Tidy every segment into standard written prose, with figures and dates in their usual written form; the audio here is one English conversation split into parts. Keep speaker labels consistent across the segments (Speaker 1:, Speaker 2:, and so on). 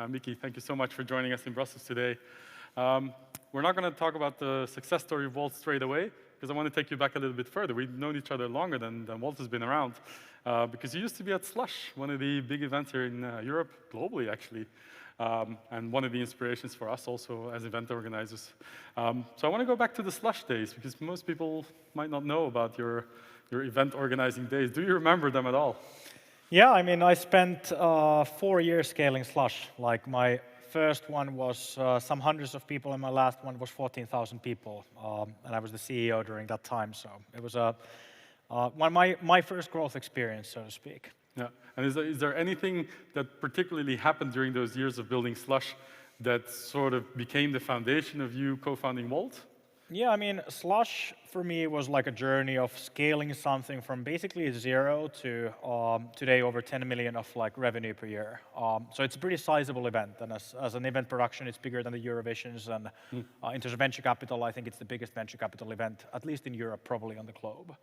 Speaker 1: Miki, thank you so much for joining us in Brussels today. We're not going to talk about the success story of Wolt straight away, because I want to take you back a little bit further. We've known each other longer than Wolt has been around, because you used to be at Slush, one of the big events here in Europe, globally actually, and one of the inspirations for us also as event organizers. So I want to go back to the Slush days, because most people might not know about your event organizing days. Do you remember them at all?
Speaker 2: Yeah, I mean, I spent 4 years scaling Slush. Like my first one was some hundreds of people, and my last one was 14,000 people. And I was the CEO during that time, so it was my first growth experience, so to speak.
Speaker 1: Yeah, and is there anything that particularly happened during those years of building Slush that sort of became the foundation of you co-founding Wolt?
Speaker 2: Yeah, I mean, Slush for me was like a journey of scaling something from basically zero to today over 10 million of like revenue per year. So it's a pretty sizable event, and as an event production, it's bigger than the Eurovisions. And in terms of venture capital, I think it's the biggest venture capital event, at least in Europe, probably on the globe.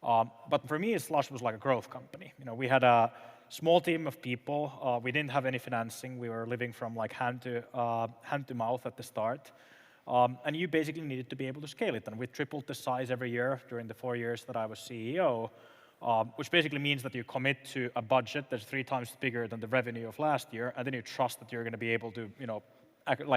Speaker 2: But for me, Slush was like a growth company. You know, we had a small team of people. We didn't have any financing. We were living from like hand to mouth at the start. And you basically needed to be able to scale it. And we tripled the size every year during the 4 years that I was CEO, which basically means that you commit to a budget that's 3 times bigger than the revenue of last year, and then you trust that you're going to be able to,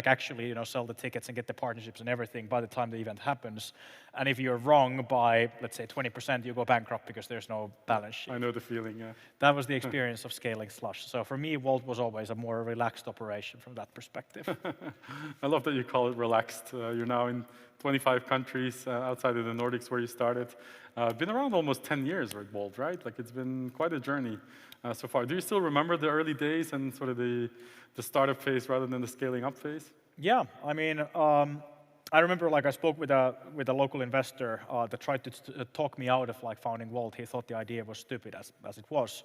Speaker 2: actually, sell the tickets and get the partnerships and everything by the time the event happens. And if you're wrong by, let's say, 20%, you go bankrupt because there's no balance sheet.
Speaker 1: I know the feeling, yeah.
Speaker 2: That was the experience of scaling Slush. So for me, Wolt was always a more relaxed operation from that perspective.
Speaker 1: I love that you call it relaxed. You're now in 25 countries outside of the Nordics where you started. Been around almost 10 years with Wolt, right? Like it's been quite a journey so far. Do you still remember the early days and sort of the startup phase rather than the scaling up phase?
Speaker 2: Yeah, I mean, I remember like I spoke with a local investor that tried to talk me out of like founding Wolt. He thought the idea was stupid as it was,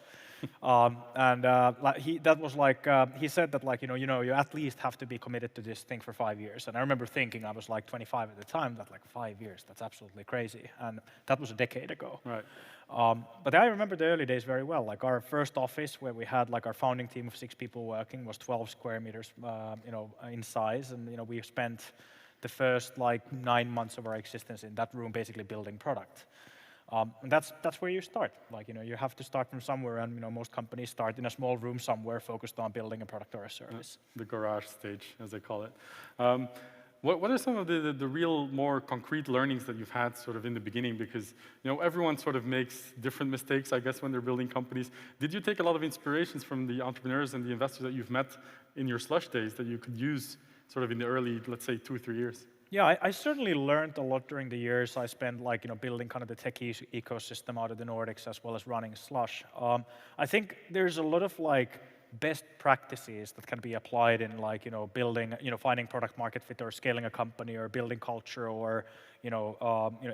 Speaker 2: that was like he said that like you at least have to be committed to this thing for 5 years. And I remember thinking, I was like 25 at the time, that like 5 years, that's absolutely crazy. And that was a decade ago.
Speaker 1: Right.
Speaker 2: But I remember the early days very well. Like our first office, where we had like our founding team of 6 people working, was 12 square meters, in size, and we spent the first like 9 months of our existence in that room, basically building product. And that's where you start. Like you have to start from somewhere, and most companies start in a small room somewhere, focused on building a product or a service.
Speaker 1: The garage stage, as they call it. What are some of the real, more concrete learnings that you've had sort of in the beginning? Because everyone sort of makes different mistakes, I guess, when they're building companies. Did you take a lot of inspirations from the entrepreneurs and the investors that you've met in your Slush days that you could use sort of in the early, let's say, 2 or 3 years?
Speaker 2: Yeah, I certainly learned a lot during the years I spent like building kind of the tech ecosystem out of the Nordics, as well as running Slush. I think there's a lot of like best practices that can be applied in like building, finding product market fit, or scaling a company, or building culture, or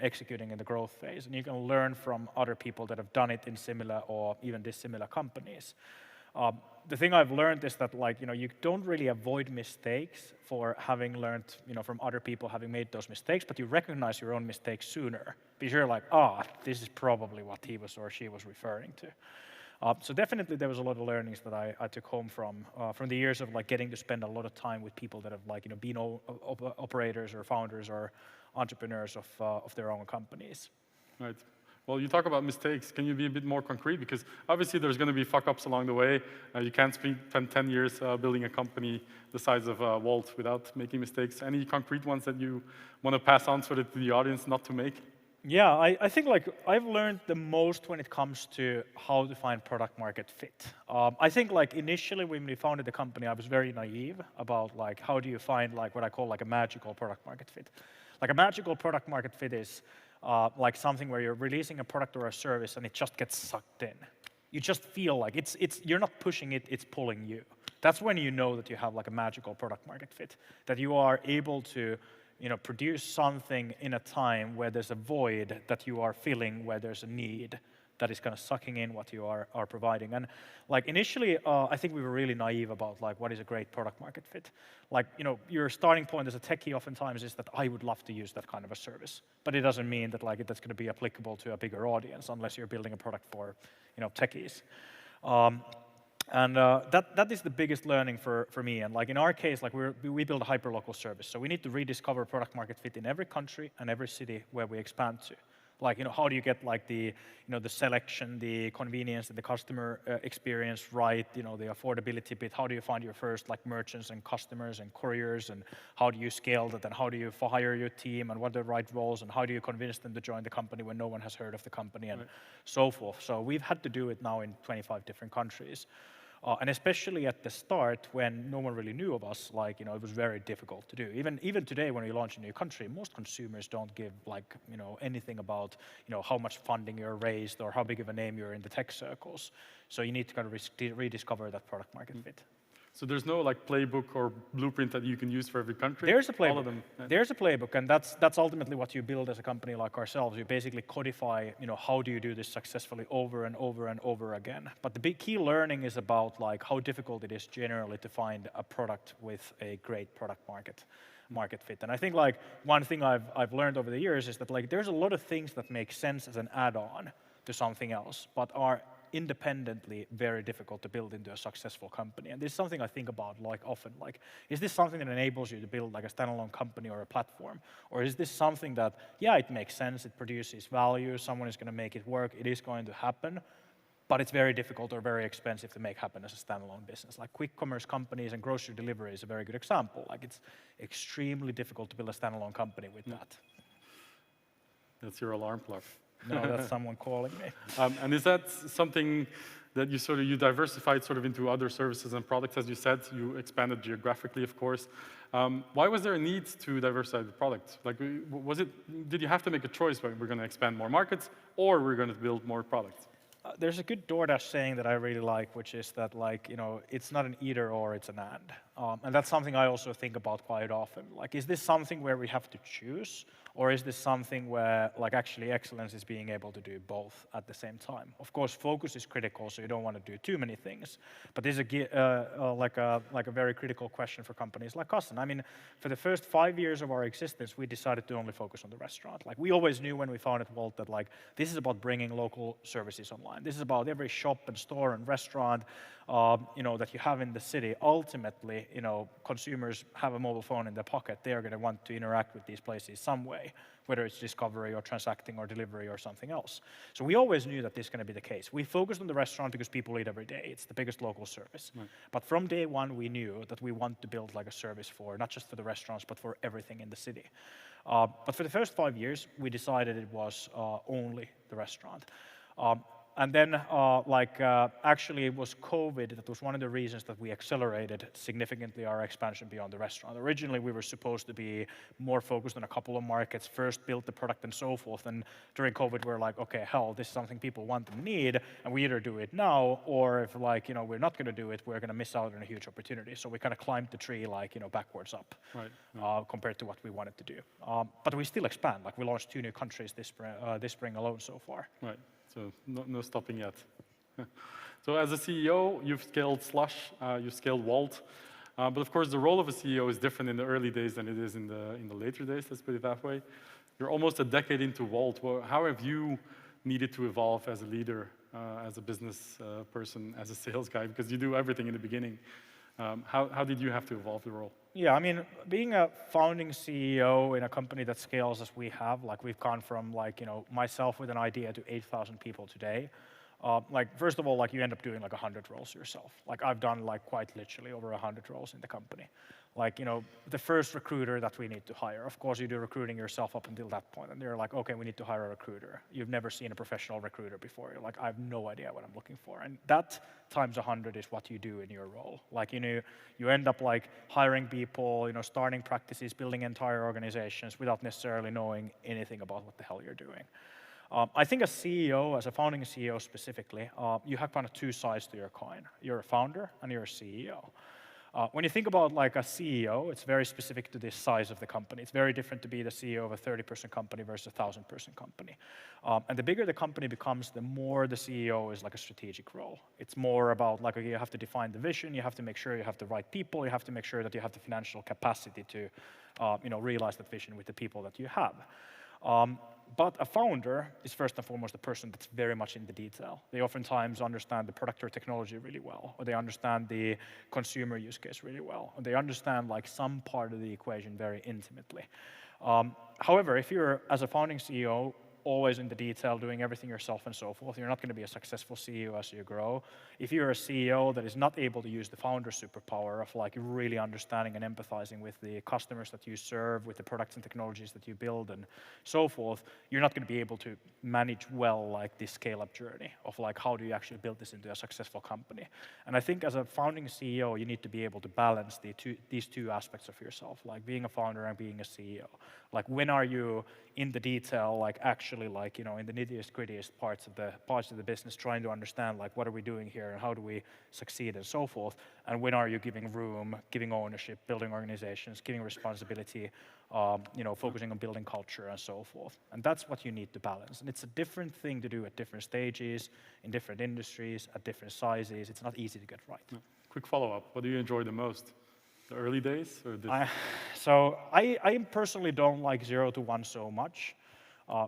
Speaker 2: executing in the growth phase. And you can learn from other people that have done it in similar or even dissimilar companies. The thing I've learned is that like you don't really avoid mistakes for having learned from other people having made those mistakes, but you recognize your own mistakes sooner, because you're like, this is probably what he was or she was referring to. So definitely there was a lot of learnings that I took home from the years of like getting to spend a lot of time with people that have like been operators or founders or entrepreneurs of their own companies.
Speaker 1: Right. Well, you talk about mistakes. Can you be a bit more concrete? Because obviously there's going to be fuck-ups along the way. You can't spend 10 years building a company the size of Wolt without making mistakes. Any concrete ones that you want to pass on sort of to the audience not to make?
Speaker 2: Yeah, I think like I've learned the most when it comes to how to find product market fit. I think like initially when we founded the company, I was very naive about like how do you find like what I call like a magical product market fit. Like a magical product market fit is like something where you're releasing a product or a service and it just gets sucked in. You just feel like you're not pushing it, it's pulling you. That's when you know that you have like a magical product market fit, that you are able to produce something in a time where there's a void that you are filling, where there's a need that is kind of sucking in what you are providing. And like initially, I think we were really naive about like what is a great product market fit. Like your starting point as a techie oftentimes is that I would love to use that kind of a service, but it doesn't mean that like that's going to be applicable to a bigger audience unless you're building a product for techies. And that is the biggest learning for me. And like in our case, like we build a hyperlocal service, so we need to rediscover product market fit in every country and every city where we expand to. Like, how do you get like the selection, the convenience, and the customer experience right? The affordability bit. How do you find your first like merchants and customers and couriers, and how do you scale that? And how do you hire your team? And what are the right roles? And how do you convince them to join the company when no one has heard of the company and so forth? So we've had to do it now in 25 different countries. And especially at the start, when no one really knew of us, like, it was very difficult to do. Even today, when we launch a new country, most consumers don't give like, anything about, how much funding you're raised or how big of a name you're in the tech circles. So you need to kind of rediscover that product market fit.
Speaker 1: So there's no like playbook or blueprint that you can use for every country?
Speaker 2: There's a playbook.
Speaker 1: All of them.
Speaker 2: There's a playbook, and that's ultimately what you build as a company like ourselves. You basically codify, how do you do this successfully over and over and over again. But the big key learning is about like how difficult it is generally to find a product with a great product market fit. And I think like one thing I've learned over the years is that like there's a lot of things that make sense as an add-on to something else, but are independently very difficult to build into a successful company. And this is something I think about like often, like, is this something that enables you to build like a standalone company or a platform? Or is this something that, yeah, it makes sense, it produces value, someone is going to make it work, it is going to happen, but it's very difficult or very expensive to make happen as a standalone business. Like quick commerce companies and grocery delivery is a very good example. Like it's extremely difficult to build a standalone company with that.
Speaker 1: That's your alarm clock.
Speaker 2: No, that's someone calling me.
Speaker 1: And is that something that you diversified sort of into other services and products, as you said? You expanded geographically, of course. Why was there a need to diversify the product? Like, did you have to make a choice whether we're going to expand more markets or we're going to build more products?
Speaker 2: There's a good DoorDash saying that I really like, which is that like, it's not an either or, it's an and. And that's something I also think about quite often. Like, is this something where we have to choose? Or is this something where like actually excellence is being able to do both at the same time? Of course, focus is critical, so you don't want to do too many things. But this is like a very critical question for companies like us. And I mean, for the first 5 years of our existence, we decided to only focus on the restaurant. Like we always knew when we founded Wolt that like this is about bringing local services online. This is about every shop and store and restaurant that you have in the city. Ultimately, consumers have a mobile phone in their pocket. They are going to want to interact with these places some way, whether it's discovery or transacting or delivery or something else. So we always knew that this is going to be the case. We focused on the restaurant because people eat every day. It's the biggest local service. Right. But from day one, we knew that we want to build like a service for, not just for the restaurants, but for everything in the city. But for the first 5 years, we decided it was only the restaurant. And then, actually, it was COVID that was one of the reasons that we accelerated significantly our expansion beyond the restaurant. Originally, we were supposed to be more focused on a couple of markets, first build the product and so forth. And during COVID, we're like, okay, hell, this is something people want and need, and we either do it now, or if we're not going to do it, we're going to miss out on a huge opportunity. So we kind of climbed the tree backwards up, right. Compared to what we wanted to do. But we still expand. Like we launched 2 new countries this spring alone so far.
Speaker 1: Right. So no stopping yet. So as a CEO, you've scaled Slush, you've scaled Wolt, but of course the role of a CEO is different in the early days than it is in the later days. Let's put it that way. You're almost a decade into Wolt. Well, how have you needed to evolve as a leader, as a business person, as a sales guy? Because you do everything in the beginning. How did you have to evolve the role?
Speaker 2: Yeah, I mean, being a founding CEO in a company that scales as we have, like we've gone from myself with an idea to 8,000 people today. First of all, you end up doing 100 roles yourself. I've done quite literally over 100 roles in the company. The first recruiter that we need to hire, of course you do recruiting yourself up until that point, and they're like, okay, we need to hire a recruiter. You've never seen a professional recruiter before. You're like, I have no idea what I'm looking for. And that times 100 is what you do in your role. You end up hiring people, starting practices, building entire organizations without necessarily knowing anything about what the hell you're doing. I think as CEO, as a founding CEO specifically, you have kind of 2 sides to your coin. You're a founder and you're a CEO. When you think about a CEO, it's very specific to the size of the company. It's very different to be the CEO of a 30-person company versus a 1,000-person company. And the bigger the company becomes, the more the CEO is a strategic role. It's more about you have to define the vision, you have to make sure you have the right people, you have to make sure that you have the financial capacity to realize that vision with the people that you have. But a founder is first and foremost a person that's very much in the detail. They oftentimes understand the product or technology really well, or they understand the consumer use case really well, or they understand like some part of the equation very intimately. However, if you're, as a founding CEO, always in the detail, doing everything yourself and so forth, you're not going to be a successful CEO as you grow. If you're a CEO that is not able to use the founder superpower of like really understanding and empathizing with the customers that you serve, with the products and technologies that you build and so forth, you're not going to be able to manage well like this scale-up journey of like how do you actually build this into a successful company. And I think as a founding CEO, you need to be able to balance these two aspects of yourself, like being a founder and being a CEO. Like when are you in the detail, like actually like, you know, in the nittiest grittiest parts of the business, trying to understand like what are we doing here and how do we succeed and so forth. And when are you giving room, giving ownership, building organizations, giving responsibility, you know, focusing on building culture and so forth. And that's what you need to balance. And it's a different thing to do at different stages, in different industries, at different sizes. It's not easy to get right.
Speaker 1: No. Quick follow-up. What do you enjoy the most? The early days or this?
Speaker 2: I personally don't like 0 to 1 so much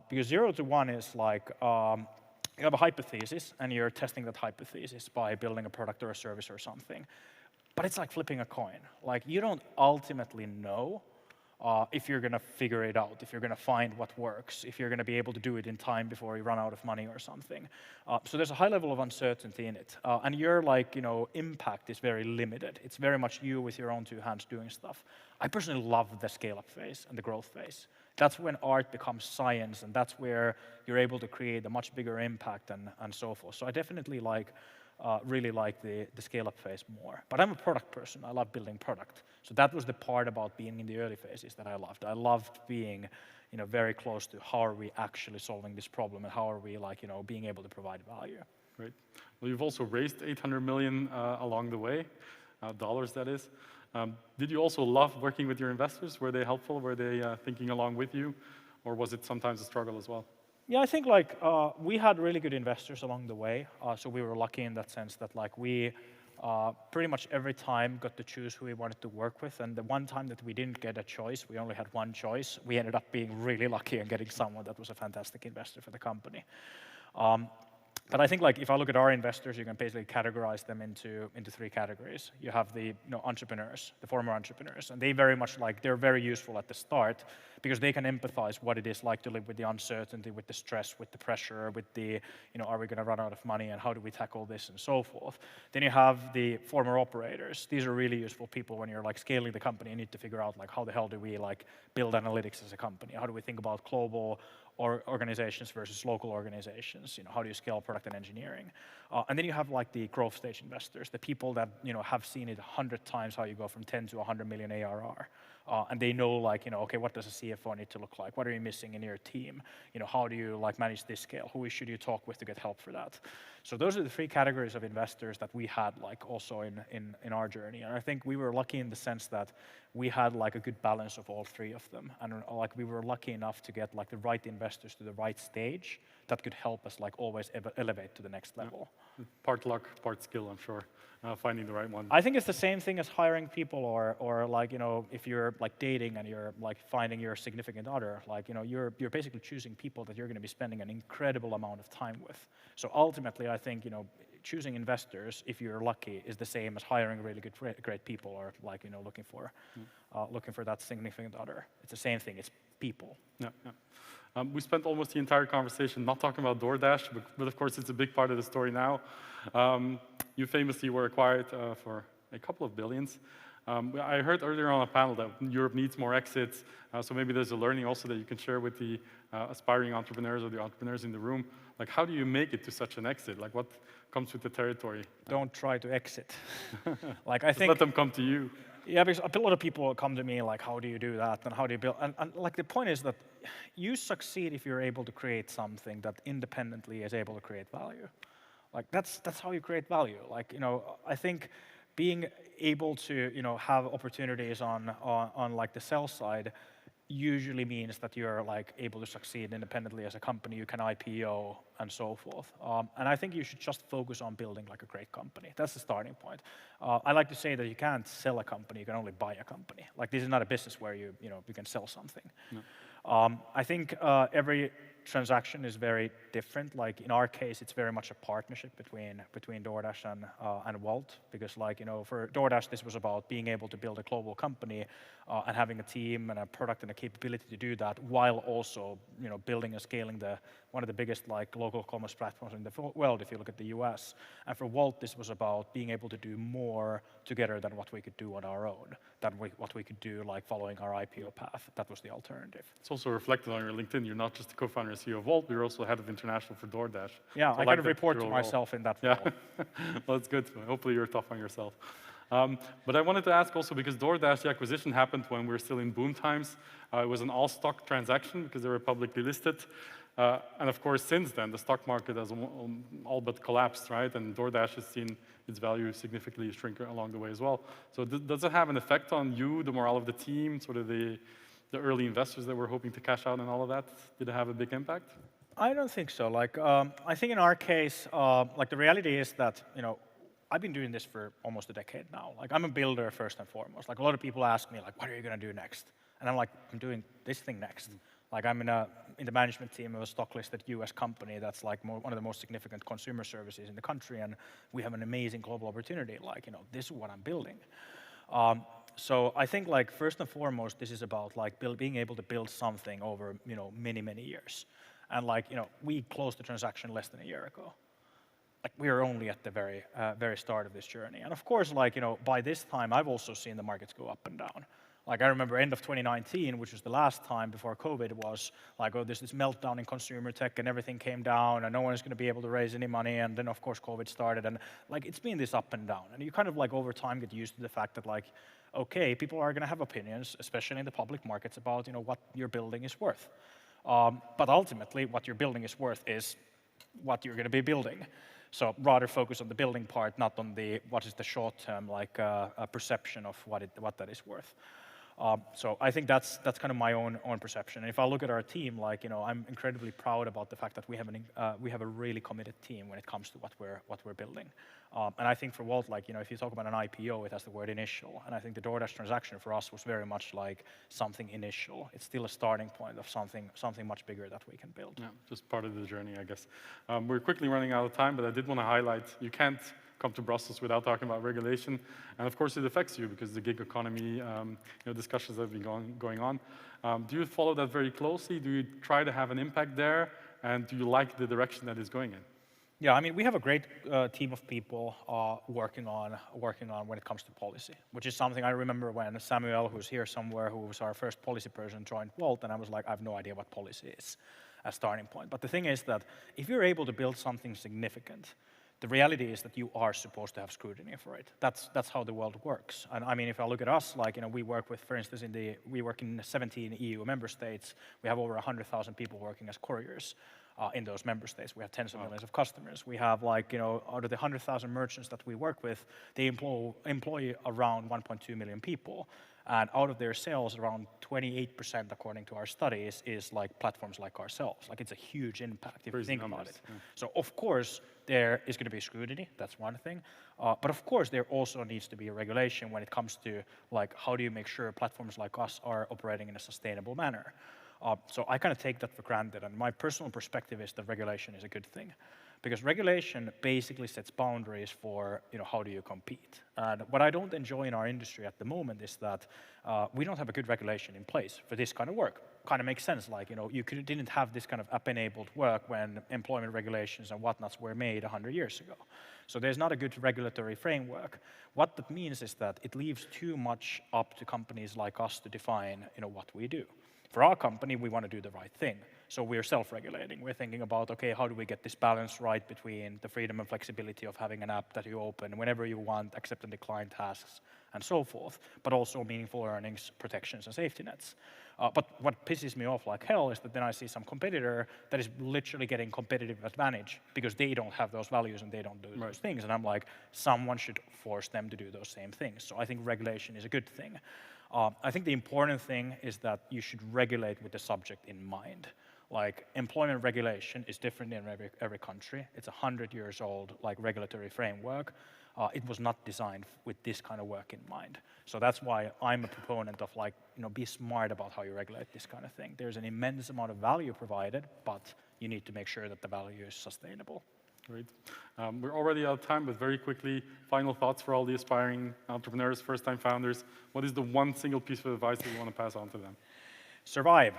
Speaker 2: because 0 to 1 is like you have a hypothesis and you're testing that hypothesis by building a product or a service or something. But it's like flipping a coin. Like you don't ultimately know if you're going to figure it out, if you're going to find what works, if you're going to be able to do it in time before you run out of money or something. So there's a high level of uncertainty in it. And your like, you know, impact is very limited. It's very much you with your own two hands doing stuff. I personally love the scale-up phase and the growth phase. That's when art becomes science, and that's where you're able to create a much bigger impact and so forth. So I definitely like really like the scale-up phase more. But I'm a product person. I love building product. So that was the part about being in the early phases that I loved. I loved being, you know, very close to how are we actually solving this problem and how are we like, you know, being able to provide value.
Speaker 1: Great. Well, you've also raised 800 million along the way, dollars that is. Did you also love working with your investors? Were they helpful? Were they thinking along with you? Or was it sometimes a struggle as well?
Speaker 2: Yeah, I think like we had really good investors along the way. So we were lucky in that sense that like we pretty much every time got to choose who we wanted to work with. And the one time that we didn't get a choice, we only had one choice, we ended up being really lucky and getting someone that was a fantastic investor for the company. But I think like if I look at our investors, you can basically categorize them into 3 categories. You have the entrepreneurs, the former entrepreneurs, and they very much like they're very useful at the start because they can empathize what it is like to live with the uncertainty, with the stress, with the pressure, with the are we going to run out of money and how do we tackle this and so forth. Then you have the former operators. These are really useful people when you're like scaling the company. You need to figure out like how the hell do we like build analytics as a company? How do we think about global or organizations versus local organizations? How do you scale product and engineering? And then you have like the growth stage investors, the people that have seen it 100 times how you go from 10 to 100 million ARR. And they know like, okay, what does a CFO need to look like? What are you missing in your team? How do you like manage this scale? Who should you talk with to get help for that? So those are the 3 categories of investors that we had like also in our journey. And I think we were lucky in the sense that we had like a good balance of all 3 of them. And like we were lucky enough to get like the right investors to the right stage that could help us like always elevate to the next level.
Speaker 1: Yeah. Part luck, part skill, I'm sure, finding the right one.
Speaker 2: I think it's the same thing as hiring people or like, if you're like dating and you're like finding your significant other, like, you're basically choosing people that you're going to be spending an incredible amount of time with. So ultimately, I think, choosing investors, if you're lucky, is the same as hiring really good, great people or like, looking for that significant other. It's the same thing. It's people.
Speaker 1: Yeah. We spent almost the entire conversation not talking about DoorDash, but of course it's a big part of the story now. You famously were acquired for a couple of billions. I heard earlier on a panel that Europe needs more exits, so maybe there's a learning also that you can share with the aspiring entrepreneurs or the entrepreneurs in the room. Like, how do you make it to such an exit? Like, what comes with the territory?
Speaker 2: Don't try to exit. Like,
Speaker 1: Just let them come to you.
Speaker 2: Yeah, because a lot of people come to me like, how do you do that and how do you build? And like the point is that you succeed if you're able to create something that independently is able to create value. Like that's how you create value. Like, I think being able to, have opportunities on like the sell side usually means that you're like able to succeed independently as a company. You can IPO and so forth. And I think you should just focus on building like a great company. That's the starting point. I like to say that you can't sell a company, you can only buy a company. Like this is not a business where you can sell something. No. I think transaction is very different. Like in our case, it's very much a partnership between DoorDash and Wolt, because like, you know, for DoorDash, this was about being able to build a global company and having a team and a product and a capability to do that, while also, you know, building and scaling one of the biggest like local commerce platforms in the world, if you look at the US. And for Wolt, this was about being able to do more together than what we could do on our own, what we could do like following our IPO path. That was the alternative.
Speaker 1: It's also reflected on your LinkedIn. You're not just the co-founder and CEO of Wolt, you're also head of international for DoorDash.
Speaker 2: Yeah,
Speaker 1: so
Speaker 2: I kind of report to myself in that role.
Speaker 1: Well, that's good. Hopefully you're tough on yourself. But I wanted to ask also, because DoorDash, the acquisition happened when we were still in boom times. It was an all-stock transaction because they were publicly listed. And of course, since then, the stock market has all but collapsed, right? And DoorDash has seen its value significantly shrink along the way as well. So does it have an effect on you, the morale of the team, sort of the early investors that were hoping to cash out and all of that? Did it have a big impact?
Speaker 2: I don't think so. Like, I think in our case, like the reality is that, you know, I've been doing this for almost a decade now. Like, I'm a builder first and foremost. Like, a lot of people ask me, like, what are you going to do next? And I'm like, I'm doing this thing next. Like, I'm in the management team of a stock-listed US company that's like one of the most significant consumer services in the country, and we have an amazing global opportunity. Like, you know, this is what I'm building. So I think, like, first and foremost, this is about like being able to build something over, you know, many years. And like, you know, we closed the transaction less than a year ago. Like, we are only at the very start of this journey. And of course, like, you know, by this time, I've also seen the markets go up and down. Like, I remember end of 2019, which was the last time before COVID, was like, oh, there's this meltdown in consumer tech and everything came down and no one is going to be able to raise any money. And then, of course, COVID started. And like, it's been this up and down. And you kind of like over time get used to the fact that like, okay, people are going to have opinions, especially in the public markets, about, you know, what your building is worth. But ultimately, what your building is worth is what you're going to be building. So rather focus on the building part, not on the what is the short term like a perception of what that is worth. So I think that's kind of my own perception. And if I look at our team, like, you know, I'm incredibly proud about the fact that we have a really committed team when it comes to what we're building. And I think for Wolt, like, you know, if you talk about an IPO, it has the word initial. And I think the DoorDash transaction for us was very much like something initial. It's still a starting point of something much bigger that we can build. Yeah,
Speaker 1: just part of the journey, I guess. We're quickly running out of time, but I did want to highlight, you can't come to Brussels without talking about regulation. And of course, it affects you because the gig economy, you know, discussions that have been going on. Do you follow that very closely? Do you try to have an impact there? And do you like the direction that it's going in?
Speaker 2: Yeah, I mean, we have a great team of people working on when it comes to policy, which is something I remember when Samuel, who's here somewhere, who was our first policy person, joined Wolt, and I was like, I have no idea what policy is as a starting point. But the thing is that if you're able to build something significant, the reality is that you are supposed to have scrutiny for it. That's how the world works. And I mean, if I look at us, like, you know, we work with, for instance, we work in 17 EU member states. We have over 100,000 people working as couriers in those member states. We have tens of millions of customers. We have, like, you know, out of the 100,000 merchants that we work with, they employ around 1.2 million people. And out of their sales, around 28%, according to our studies, is like platforms like ourselves. Like, it's a huge impact if you think about it. Yeah. So of course, there is going to be scrutiny. That's one thing. But of course, there also needs to be a regulation when it comes to, like, how do you make sure platforms like us are operating in a sustainable manner? So I kind of take that for granted. And my personal perspective is that regulation is a good thing. Because regulation basically sets boundaries for, you know, how do you compete. And what I don't enjoy in our industry at the moment is that we don't have a good regulation in place for this kind of work. Kind of makes sense, like, you know, you didn't have this kind of app-enabled work when employment regulations and whatnots were made 100 years ago. So there's not a good regulatory framework. What that means is that it leaves too much up to companies like us to define, you know, what we do. For our company, we want to do the right thing. So we're self-regulating. We're thinking about, okay, how do we get this balance right between the freedom and flexibility of having an app that you open whenever you want, accept and decline tasks, and so forth, but also meaningful earnings, protections, and safety nets. But what pisses me off like hell is that then I see some competitor that is literally getting competitive advantage because they don't have those values and they don't do those things. And I'm like, someone should force them to do those same things. So I think regulation is a good thing. I think the important thing is that you should regulate with the subject in mind. Like, employment regulation is different in every country. It's a 100 years old, like, regulatory framework. it was not designed with this kind of work in mind. So that's why I'm a proponent of like, be smart about how you regulate this kind of thing. There's an immense amount of value provided, but you need to make sure that the value is sustainable.
Speaker 1: Great. We're already out of time, but very quickly, final thoughts for all the aspiring entrepreneurs, first-time founders. What is the one single piece of advice that you want to pass on to them?
Speaker 2: Survive.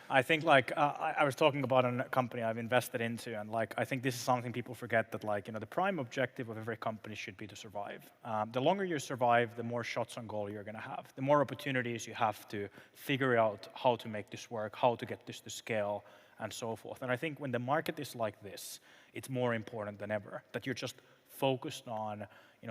Speaker 2: I think like I was talking about a company I've invested into, and like I think this is something people forget, that like the prime objective of every company should be to survive. The longer you survive, the more shots on goal you're going to have. The more opportunities you have to figure out how to make this work, how to get this to scale, and so forth. And I think when the market is like this, it's more important than ever that you're just focused on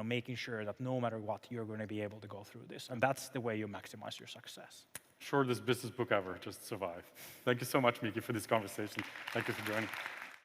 Speaker 2: making sure that no matter what, you're going to be able to go through this. And that's the way you maximize your success.
Speaker 1: Shortest business book ever, just survive. Thank you so much, Miki, for this conversation. Thank you for joining.